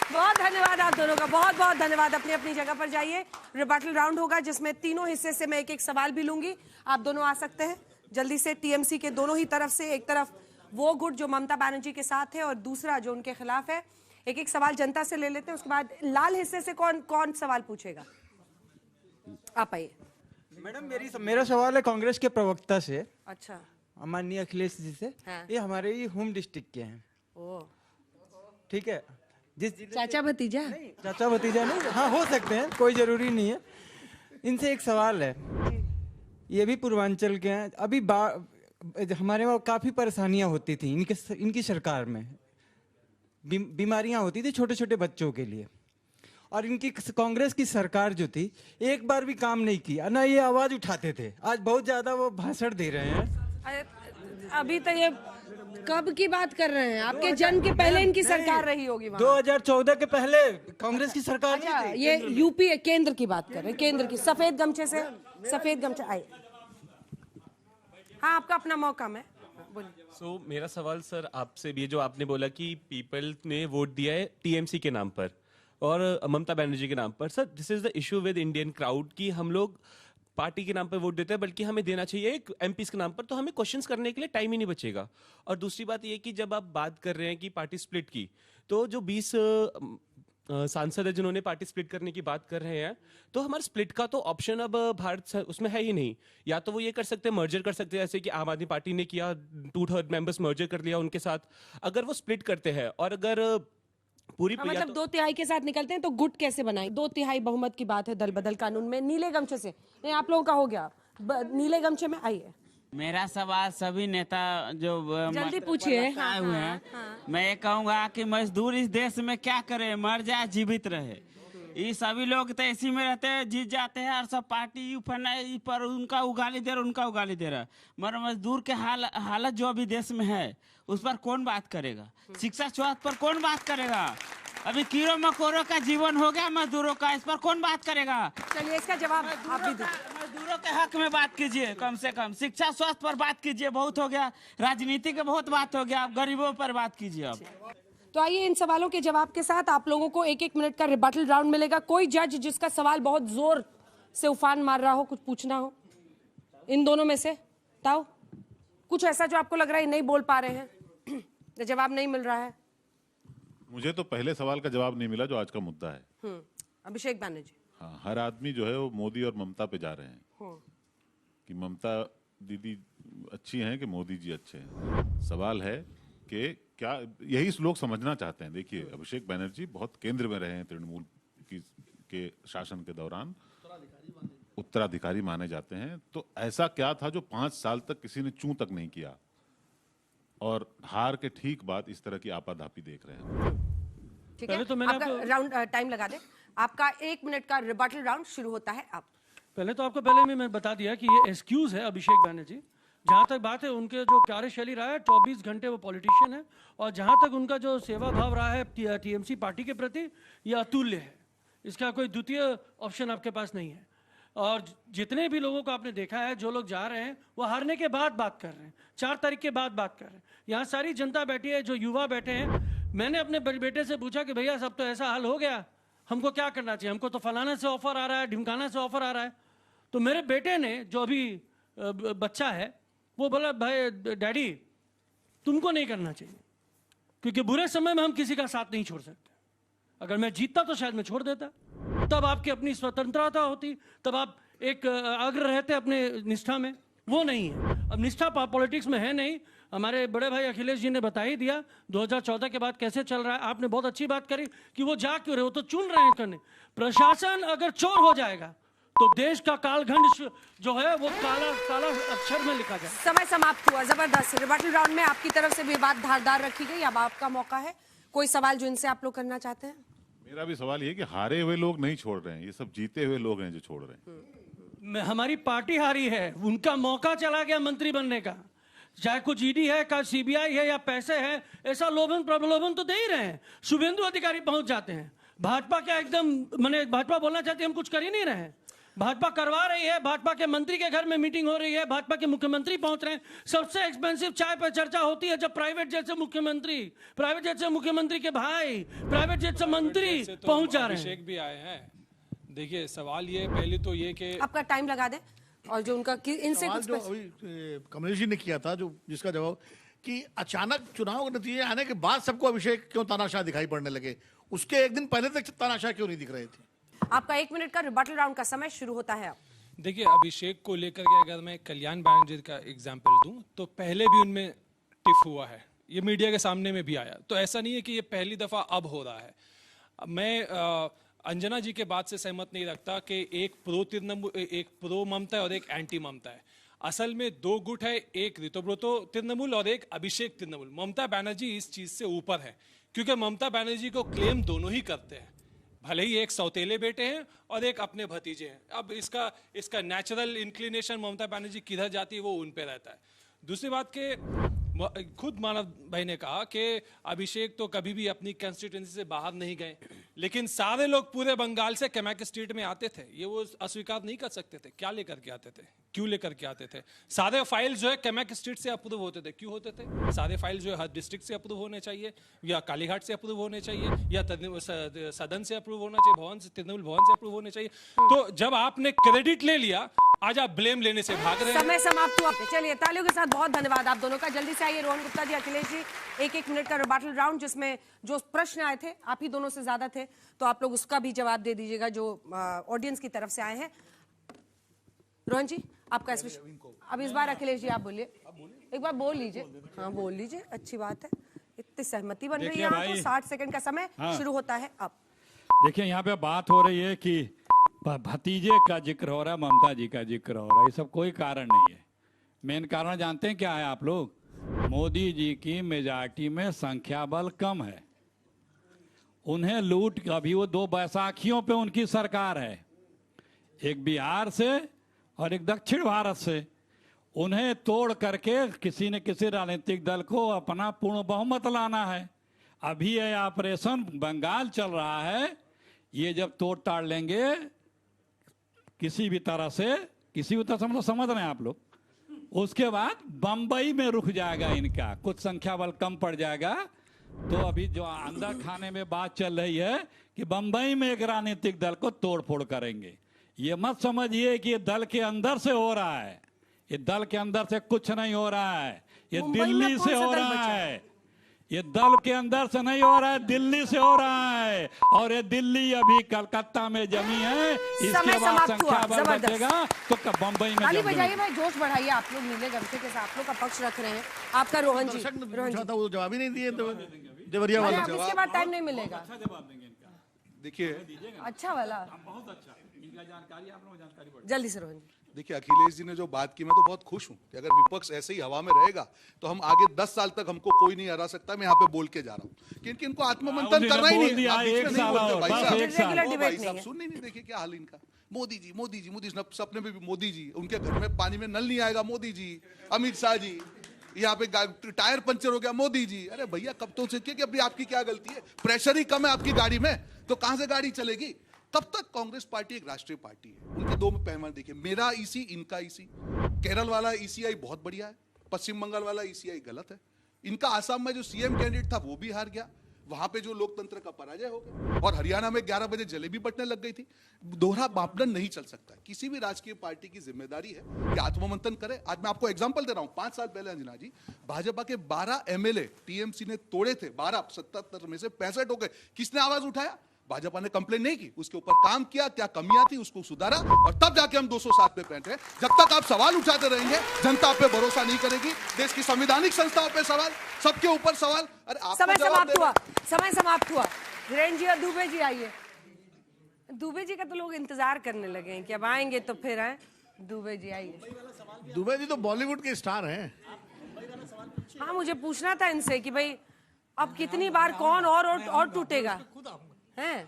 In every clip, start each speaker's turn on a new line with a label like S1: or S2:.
S1: बहुत धन्यवाद आप दोनों का, बहुत बहुत धन्यवाद। अपनी अपनी जगह पर जाइए। रिबटल राउंड होगा जिसमें तीनों हिस्से से मैं एक एक सवाल भी लूंगी। आप दोनों आ सकते हैं जल्दी से। टीएमसी के दोनों ही तरफ से, एक तरफ वो गुट जो ममता बनर्जी के साथ है और दूसरा जो उनके खिलाफ है। एक एक सवाल जनता से ले लेते हैं, उसके बाद लाल हिस्से से कौन कौन सवाल पूछेगा। आप आइए।
S2: मैडम मेरा सवाल है कांग्रेस के प्रवक्ता से।
S1: अच्छा,
S2: माननीय अखिलेश जी से।
S1: हाँ।
S2: ये हमारे ही होम डिस्ट्रिक्ट के हैं।
S1: ओ
S2: ठीक है,
S1: चाचा भतीजा?
S2: नहीं, चाचा भतीजा नहीं, हाँ हो सकते हैं, कोई जरूरी नहीं है। इनसे एक सवाल है, ये भी पूर्वांचल के हैं। अभी हमारे वहाँ काफी परेशानियां होती थी इनकी सरकार में। बीमारियां होती थी छोटे छोटे बच्चों के लिए, और इनकी कांग्रेस की सरकार जो थी एक बार भी काम नहीं किया ना। ये आवाज उठाते थे, आज बहुत ज्यादा वो भाषण दे रहे हैं।
S1: अभी तो ये कब की बात कर रहे हैं? आपके जन्म के पहले इनकी सरकार रही होगी वहाँ।
S2: 2014 के पहले कांग्रेस की सरकार
S1: अच्छा,
S2: नहीं थी।
S1: ये यूपी केंद्र की बात कर रहे हैं, केंद्र की। सफेद गमछे से, सफेद गमछे आए। हाँ, आपका अपना मौका में बोलिए।
S3: मेरा सवाल सर आपसे भी है, जो आपने बोला कि पीपल ने वोट दिया है टीएमसी के नाम पर और ममता बनर्जी के नाम पर। Sir, this is the issue with Indian crowd कि हम लोग पार्टी के नाम पर वोट देते हैं, बल्कि हमें देना चाहिए एक एमपीस के नाम पर, तो हमें क्वेश्चंस करने के लिए टाइम ही नहीं बचेगा। और दूसरी बात ये कि जब आप बात कर रहे हैं कि पार्टी स्प्लिट की, तो जो 20 सांसद है जिन्होंने पार्टी स्प्लिट करने की बात कर रहे हैं, तो हमारे स्प्लिट का तो ऑप्शन अब भारत उसमें है ही नहीं। या तो वो ये कर सकते हैं, मर्जर कर सकते हैं, जैसे कि आम आदमी पार्टी ने किया, 2/3 मेंबर्स मर्जर कर लिया उनके साथ। अगर वो स्प्लिट करते हैं और अगर पूरी
S1: मतलब 2/3 के साथ निकलते हैं तो गुट कैसे बनाए? 2/3 बहुमत की बात है दल बदल कानून में। नीले गमछे से नहीं, आप लोगों का हो गया। नीले गमछे में आइए।
S4: मेरा सवाल सभी नेता जो
S1: जल्दी पूछिए।
S4: आए हुए हैं, मैं ये कहूँगा कि मजदूर इस देश में क्या करे, मर जाए जीवित रहे। ये सभी लोग तो इसी में रहते हैं, जीत जाते हैं, और सब पार्टी पर उनका उगाली दे रहा, उनका उगाली दे रहा। मगर मजदूर के हालत जो अभी देश में है उस पर कौन बात करेगा? शिक्षा स्वास्थ्य पर कौन बात करेगा? अभी कीड़ों मकोड़ों का जीवन हो गया मजदूरों का, इस पर कौन बात करेगा?
S1: चलिए इसका जवाब आप भी दीजिए।
S4: मजदूरों के हक में बात कीजिए, कम से कम शिक्षा स्वास्थ्य पर बात कीजिए। बहुत हो गया, राजनीति के बहुत बात हो गया, आप गरीबों पर बात कीजिए। अब
S1: तो आइए, इन सवालों के जवाब के साथ आप लोगों को 1-1 मिनट का रिबटल राउंड मिलेगा। कोई जज जिसका सवाल बहुत जोर से उफान मार रहा हो, कुछ पूछना हो इन दोनों में से, ताओ कुछ ऐसा जो आपको लग रहा है नहीं बोल पा रहे हैं, जवाब नहीं मिल रहा है।
S5: मुझे तो पहले सवाल का जवाब नहीं मिला जो आज का मुद्दा है।
S1: अभिषेक बनर्जी।
S5: हाँ, हर आदमी जो है वो मोदी और ममता पे जा रहे हैं कि ममता दीदी अच्छी हैं कि मोदी जी अच्छे हैं। सवाल है कि क्या यही लोग समझना चाहते हैं। देखिए, अभिषेक बनर्जी बहुत केंद्र में रहे हैं तृणमूल के शासन के दौरान, उत्तराधिकारी माने जाते हैं। तो ऐसा क्या था जो 5 साल तक किसी ने चूं तक नहीं किया, और हार के ठीक बाद इस तरह की आपाधापी देख रहे हैं।
S1: ठीक है, तो आपका राउंड टाइम लगा दे। आपका 1 मिनट का रिबटल राउंड शुरू होता है अब।
S6: पहले तो आपको पहले मैं बता दिया कि ये एक्सक्यूज है अभिषेक बनर्जी। जहाँ तक बात है उनके जो कार्यशैली रहा है, 24 घंटे वो पॉलिटिशियन है, और जहाँ तक उनका जो सेवा भाव रहा है टीएमसी पार्टी के प्रति, ये अतुल्य है। इसका कोई द्वितीय ऑप्शन आपके पास नहीं है। और जितने भी लोगों को आपने देखा है, जो लोग जा रहे हैं वो हारने के बाद बात कर रहे हैं, 4 तारीख के बाद बात कर रहे हैं। यहाँ सारी जनता बैठी है, जो युवा बैठे हैं। मैंने अपने बेटे से पूछा कि भैया सब तो ऐसा हाल हो गया, हमको क्या करना चाहिए? हमको तो फलाना से ऑफर आ रहा है, ढिमकाना से ऑफर आ रहा है। तो मेरे बेटे ने, जो अभी बच्चा है, वो बोला भाई डैडी तुमको नहीं करना चाहिए, क्योंकि बुरे समय में हम किसी का साथ नहीं छोड़ सकते। अगर मैं जीतता तो शायद मैं छोड़ देता, तब आपकी अपनी स्वतंत्रता होती, तब आप एक अग्र रहते अपने निष्ठा में। वो नहीं है, अब निष्ठा पॉलिटिक्स में है नहीं। हमारे बड़े भाई अखिलेश जी ने बता ही दिया 2014 के बाद कैसे चल रहा है। आपने बहुत अच्छी बात करी कि वो जा क्यों रहे, वो तो चुन रहे हैं करने। प्रशासन अगर चोर हो जाएगा तो देश का कालखंड जो है वो काला अक्षर में लिखा जाए।
S1: समय समाप्त हुआ। जबरदस्त। रिबटल राउंड में आपकी तरफ से भी बात धारदार रखी गई। अब आपका मौका है। कोई सवाल जो इनसे आप लोग करना चाहते हैं?
S5: मेरा भी सवाल ये कि हारे हुए लोग नहीं छोड़ रहे हैं, ये सब जीते हुए लोग हैं जो छोड़ रहे हैं।
S6: हमारी पार्टी हारी है, उनका मौका चला गया मंत्री बनने का। चाहे कुछ ईडी है, का सीबीआई है, या पैसे हैं, ऐसा लोभन प्रलोभन तो दे ही रहे हैं। शुभेंदु अधिकारी पहुंच जाते हैं। भाजपा क्या एकदम भाजपा बोलना चाहती है हम कुछ कर ही नहीं रहे हैं। भाजपा करवा रही है, भाजपा के मंत्री के घर में मीटिंग हो रही है, भाजपा के मुख्यमंत्री पहुंच रहे हैं। सबसे एक्सपेंसिव चाय पर चर्चा होती है जब प्राइवेट जेट से मुख्यमंत्री, प्राइवेट जेट से मुख्यमंत्री के भाई, प्राइवेट जेट से मंत्री पहुंच जा रहे हैं।
S7: अभिषेक भी आए हैं। देखिए सवाल ये पहले तो ये कि
S1: आपका टाइम लगा दें और जो उनका इनसे
S8: सवाल
S1: कुछ
S8: जो अभी कमलेश जी ने किया था, जो जिसका जवाब कि अचानक चुनाव के नतीजे आने के बाद सबको अभिषेक क्यों तानाशाह दिखाई पड़ने लगे, उसके एक दिन पहले तक तानाशाह क्यों नहीं दिख रहे थे?
S1: आपका 1 मिनट का रिबटल राउंड का समय शुरू होता है अब।
S7: देखिए अभिषेक को लेकर के अगर मैं कल्याण बैनर्जी का एग्जाम्पल दूं तो पहले भी उनमें टिफ हुआ है, ये मीडिया के सामने में भी आया, तो ऐसा नहीं है कि ये पहली दफा अब हो रहा है। मैं अंजना जी के बात से सहमत नहीं रखता कि एक प्रो ममता है और एक एंटी ममता है। असल में 2 गुट है, एक ऋतुव्रतो तृणमूल और एक अभिषेक तृणमूल। ममता बनर्जी इस चीज से ऊपर है क्योंकि ममता बनर्जी को क्लेम दोनों ही करते हैं, भले ही एक सौतेले बेटे हैं और एक अपने भतीजे हैं। अब इसका नेचुरल इंक्लिनेशन ममता बनर्जी किधर जाती है वो उन पे रहता है। दूसरी बात के खुद मानव भाई ने कहा कि अभिषेक तो कभी भी अपनी कंस्टिट्यूएंसी से बाहर नहीं गए, लेकिन सारे लोग पूरे बंगाल से कैमाक स्ट्रीट में आते थे, ये वो अस्वीकार नहीं कर सकते थे। क्या लेकर के आते थे, क्यों लेकर के आते थे? सारे फाइल जो है कैमाक स्ट्रीट से अप्रूव होते थे, क्यों होते थे? सारे फाइल जो है हर डिस्ट्रिक्ट से अप्रूव होने चाहिए, या कालीघाट से अप्रूव होने चाहिए, या सदन से अप्रूव होना चाहिए, भवन से, तृणमूल भवन से अप्रूव होने चाहिए। तो जब आपने क्रेडिट ले लिया, आज आप ब्लेम लेने से भाग रहे हैं।
S1: समय समाप्त हुआ। चलिए तालियों के साथ बहुत धन्यवाद आप दोनों का। जल्दी से आइए रोहन गुप्ता जी, अखिलेश जी, 1-1 मिनट का रिबटल राउंड जिसमें जो प्रश्न आए थे आप ही दोनों से ज्यादा थे, तो आप लोग उसका भी जवाब दे दीजिएगा जो ऑडियंस की तरफ से आए हैं। रोहन जी आपका इस विषय, अब इस बार अखिलेश जी आप बोलिए, एक बार बोल लीजिए। हाँ बोल लीजिए, अच्छी बात है, इतनी सहमति बन रही है यहाँ तो। 60 सेकंड का समय शुरू होता है अब।
S9: देखिए यहाँ पे बात हो रही है कि भतीजे का जिक्र हो रहा है, ममता जी का जिक्र हो रहा है, ये सब कोई कारण नहीं है। मेन कारण जानते हैं क्या है आप लोग? मोदी जी की मेजॉरिटी में संख्या बल कम है, उन्हें लूट, अभी वो 2 बैसाखियों पे उनकी सरकार है, एक बिहार से और एक दक्षिण भारत से। उन्हें तोड़ करके किसी न किसी राजनीतिक दल को अपना पूर्ण बहुमत लाना है। अभी ये ऑपरेशन बंगाल चल रहा है, ये जब तोड़ ताड़ लेंगे किसी भी तरह से, किसी भी तरह से समझ रहे हैं आप लोग, उसके बाद बंबई में रुक जाएगा इनका, कुछ संख्या बल कम पड़ जाएगा। तो अभी जो अंदर खाने में बात चल रही है कि बंबई में एक राजनीतिक दल को तोड़ फोड़ करेंगे, ये मत समझिए कि ये दल के अंदर से हो रहा है, ये दल के अंदर से कुछ नहीं हो रहा है, ये दिल्ली से हो रहा है, ये दल के अंदर से नहीं हो रहा है, दिल्ली से हो रहा है। और ये दिल्ली अभी कलकत्ता में जमी है, इसके बाद संख्या बल बचेगा तो बंबई में
S1: ताली बजाइए भाई, जोश बढ़ाइए। आप लोग नीले गमछे के साथ आप लोग का पक्ष रख रहे हैं। आपका रोहन जी, रोहन जी
S8: वो जवाब ही नहीं दिए तो देवरिया वाला
S1: अब इसके बाद टाइम नहीं मिलेगा।
S10: देखिए
S1: अच्छा वाला,
S9: बहुत अच्छा, इनका जानकारी आप लोगों को जानकारी
S1: जल्दी से रोहन जी।
S10: देखिए अखिलेश जी ने जो बात की, मैं तो बहुत खुश हूं कि अगर विपक्ष ऐसे ही हवा में रहेगा तो हम आगे 10 साल तक हमको कोई नहीं हरा सकता। मैं यहाँ पे बोल के जा रहा हूँ क्योंकि इनको आत्ममंथन करना ही नहीं। आप बीच में नहीं बोलते भाई साहब, सुन नहीं देखिए क्या हाल इनका। मोदी जी मोदी जी मोदी, सपने में भी मोदी जी, उनके घर में पानी में नल नहीं आएगा मोदी जी, अमित शाह जी, यहाँ पे टायर पंचर हो गया मोदी जी। अरे भैया कब तो सीखिए कि अभी आपकी क्या गलती है, प्रेशर ही कम है आपकी गाड़ी में, तो कहां से गाड़ी चलेगी? तब तक कांग्रेस पार्टी एक राष्ट्रीय पार्टी है, उनके 2 पैमाने देखिए, मेरा ईसी इनका ईसी। केरल वाला ईसीआई बहुत बढ़िया है, पश्चिम बंगाल वाला ईसीआई गलत है। इनका आसाम में जो सीएम कैंडिडेट था वो भी हार गया, वहां पे जो लोकतंत्र का पराजय हो गया। और हरियाणा में 11 बजे जलेबी बटने लग गई थी। दोहरा मापदंड नहीं चल सकता। किसी भी राजकीय पार्टी की जिम्मेदारी है कि आत्ममंथन करे। आज मैं आपको एग्जांपल दे रहा हूं, 5 साल पहले अंजना जी, भाजपा के 12 एमएलए टीएमसी ने तोड़े थे, 12 77 में से 65 हो गए। किसने आवाज उठाया? भाजपा ने कंप्लेन नहीं की, उसके ऊपर काम किया, क्या कमियां थी उसको सुधारा, और तब जाके हम 207 पे बैठे। जब तक आप सवाल उठाते रहेंगे, जनता पे भरोसा नहीं करेगी। देश की संवैधानिक संस्थाओं पे सवाल, सबके ऊपर सवाल। अरे आप
S1: समय समाप्त हुआ, समय समाप्त हुआ। धीरेन्द्र जी और दुबे जी आइए। दुबे जी का तो लोग इंतजार करने लगे हैं कि अब आएंगे तो फिर आए। दुबे जी आइए।
S8: दुबे जी तो बॉलीवुड के स्टार हैं।
S1: हाँ मुझे पूछना था इनसे कि भाई अब कितनी बार कौन और टूटेगा हैं।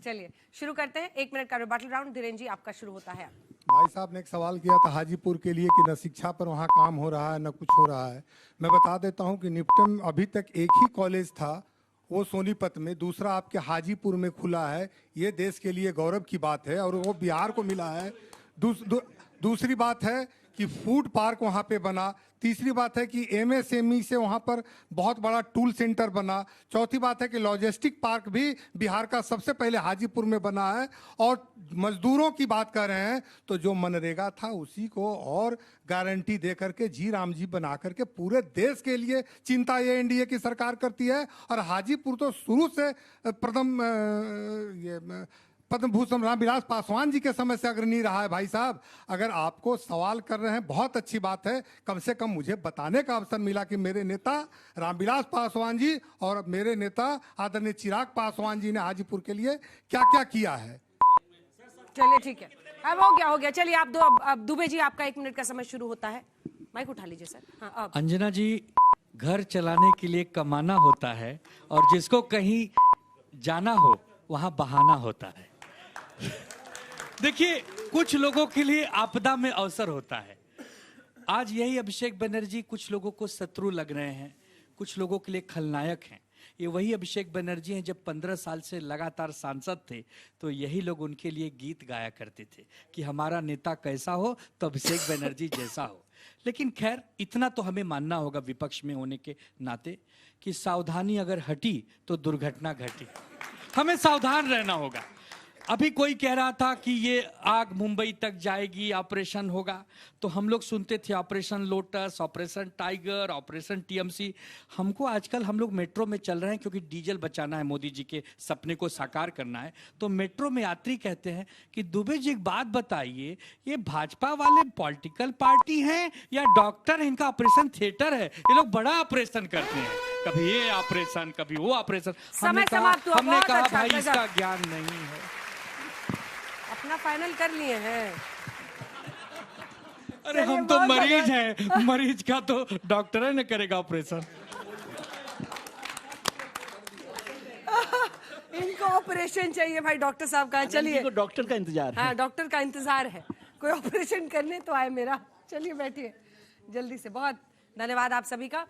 S1: चलिए शुरू करते हैं, 1 मिनट का रिबटल राउंड। धीरेन्द्र जी आपका शुरू होता है।
S11: भाई साहब ने एक सवाल किया था हाजीपुर के लिए कि न शिक्षा पर वहाँ काम हो रहा है न कुछ हो रहा है। मैं बता देता हूँ कि निपटन अभी तक एक ही कॉलेज था वो सोनीपत में, दूसरा आपके हाजीपुर में खुला है। ये देश के लिए गौरव की बात है और वो बिहार को मिला है। दूसरी बात है कि फूड पार्क वहाँ पे बना। तीसरी बात है कि एमएसएमई से वहाँ पर बहुत बड़ा टूल सेंटर बना। चौथी बात है कि लॉजिस्टिक पार्क भी बिहार का सबसे पहले हाजीपुर में बना है। और मजदूरों की बात कर रहे हैं तो जो मनरेगा था उसी को और गारंटी दे करके जी राम जी बना करके पूरे देश के लिए चिंता ये एनडीए की सरकार करती है। और हाजीपुर तो शुरू से पद्म भूषण रामविलास पासवान जी के समय से अग्रणी रहा है। भाई साहब, अगर आपको सवाल कर रहे हैं बहुत अच्छी बात है, कम से कम मुझे बताने का अवसर मिला कि मेरे नेता रामविलास पासवान जी और मेरे नेता आदरणीय चिराग पासवान जी ने हाजीपुर के लिए क्या क्या किया है।
S1: चलिए ठीक है, अब हो गया। चलिए आप दो, अब दुबे जी आपका 1 मिनट का समय शुरू होता है। माइक उठा लीजिए सर। हाँ, अब
S6: अंजना जी, घर चलाने के लिए कमाना होता है और जिसको कहीं जाना हो वहां बहाना होता है। देखिए, कुछ लोगों के लिए आपदा में अवसर होता है। आज यही अभिषेक बनर्जी कुछ लोगों को शत्रु लग रहे हैं, कुछ लोगों के लिए खलनायक हैं। ये वही अभिषेक बनर्जी हैं जब 15 साल से लगातार सांसद थे तो यही लोग उनके लिए गीत गाया करते थे कि हमारा नेता कैसा हो तो अभिषेक बनर्जी जैसा हो। लेकिन खैर, इतना तो हमें मानना होगा विपक्ष में होने के नाते कि सावधानी अगर हटी तो दुर्घटना घटी। हमें सावधान रहना होगा। अभी कोई कह रहा था कि ये आग मुंबई तक जाएगी, ऑपरेशन होगा, तो हम लोग सुनते थे operation lotus, operation tiger, operation TMC. हमको आजकल हम लोग मेट्रो में चल रहे हैं क्योंकि डीजल बचाना है, मोदी जी के सपने को साकार करना है। तो मेट्रो में यात्री कहते हैं कि दुबे जी एक बात बताइए, ये भाजपा वाले पॉलिटिकल पार्टी हैं या डॉक्टर हैं? इनका ऑपरेशन थिएटर है, ये लोग बड़ा ऑपरेशन करते हैं, कभी ये ऑपरेशन कभी वो ऑपरेशन। हमने कहा भाई इसका ज्ञान नहीं है।
S1: अपना फाइनल कर लिए हैं।
S6: अरे हम तो मरीज हैं, मरीज का तो डॉक्टर है न करेगा ऑपरेशन।
S1: इनको ऑपरेशन चाहिए भाई, डॉक्टर साहब का। चलिए,
S12: डॉक्टर का इंतजार है।
S1: हाँ, डॉक्टर का इंतजार है, कोई ऑपरेशन करने तो आए मेरा। चलिए बैठिए जल्दी से। बहुत धन्यवाद आप सभी का।